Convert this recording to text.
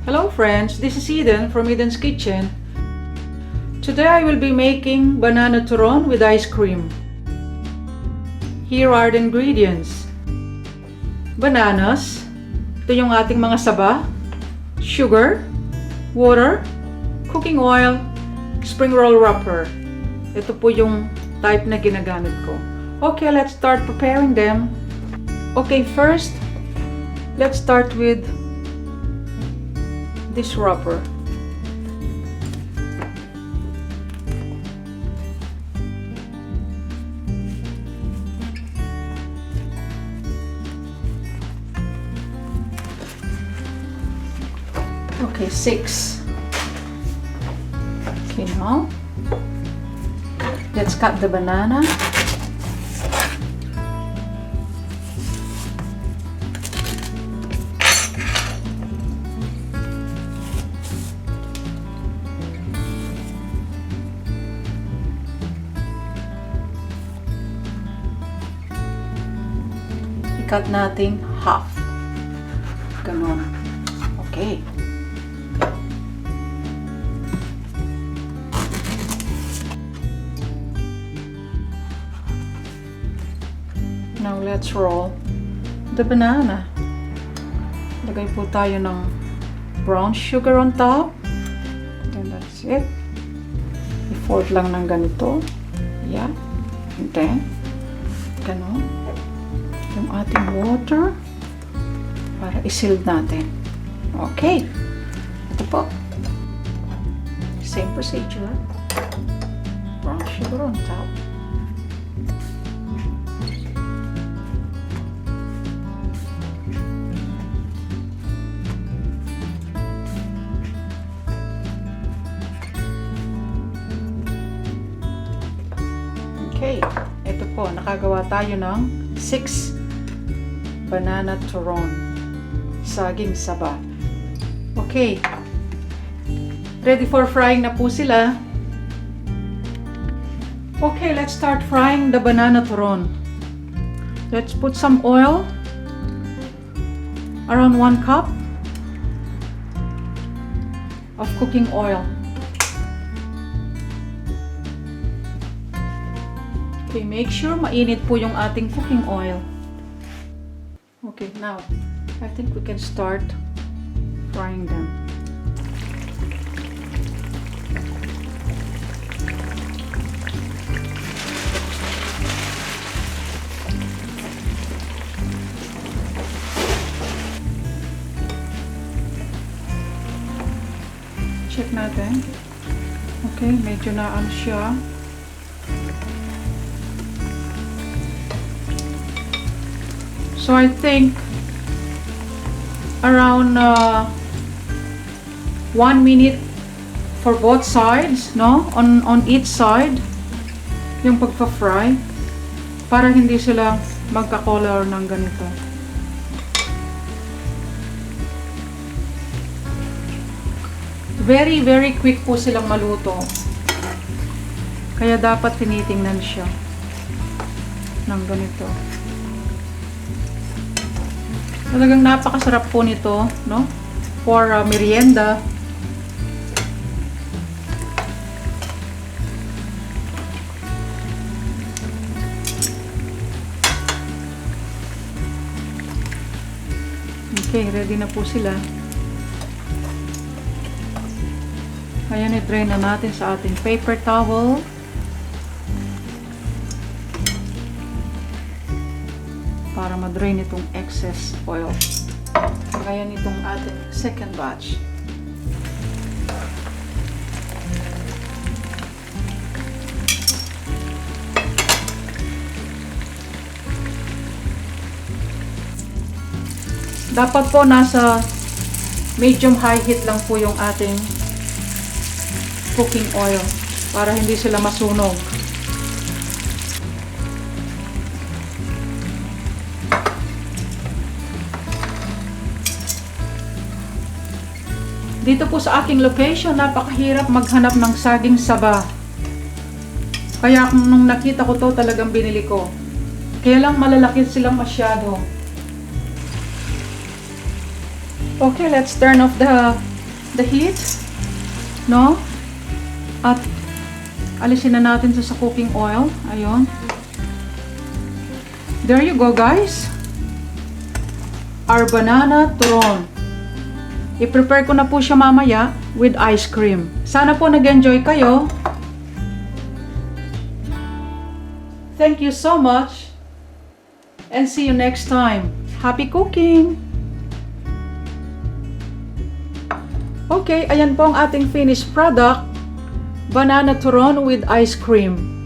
Hello friends, this is Eden from Eden's Kitchen. Today I will be making banana turon with ice cream. Here are the ingredients. Bananas, ito yung ating mga saba, sugar, water, cooking oil, spring roll wrapper. Ito po yung type na ginagamit ko. Okay, let's start preparing them. Okay, first, let's start with this wrapper. Okay, 6. Okay, now let's cut the banana. Cut natin half. Ganon. Okay. Now let's roll the banana. Lagay po tayo ng brown sugar on top. And that's it. I-fold lang ng ganito. Yeah. And then, ganon. Yung ating water para i-seal natin. Okay. Ito po. Same procedure. Brown sugar on top. Okay. Ito po. Nakagawa tayo ng 6 banana turon, saging saba. Okay. Ready for frying na po sila. Okay, let's start frying the banana turon. Let's put some oil. Around 1 cup of cooking oil. Okay, make sure mainit po yung ating cooking oil. Okay, now, I think we can start frying them. Check natin. Okay, medyo na siya. So I think around 1 minute for both sides, no? On each side yung pagpa-fry para hindi sila magka-color ng ganito. Very very quick po silang maluto. Kaya dapat tinitingnan siya ng ganito. Talagang napakasarap po nito, no? For merienda. Okay, ready na po sila. Ayan, i-drain na natin sa ating paper towel. Para ma-drain itong excess oil. Kaya nitong ating second batch. Dapat po nasa medium high heat lang po yung ating cooking oil para hindi sila masunog. Dito po sa aking location, napakahirap maghanap ng saging saba. Kaya nung nakita ko to, talagang binili ko. Kaya lang malalaki silang masyado. Okay, let's turn off the the heat, no? At alisin na natin sa cooking oil. Ayun. There you go, guys. Our banana turon. I-prepare ko na po siya mamaya with ice cream. Sana po nag-enjoy kayo. Thank you so much. And see you next time. Happy cooking! Okay, ayan po ang ating finished product. Banana turon with ice cream.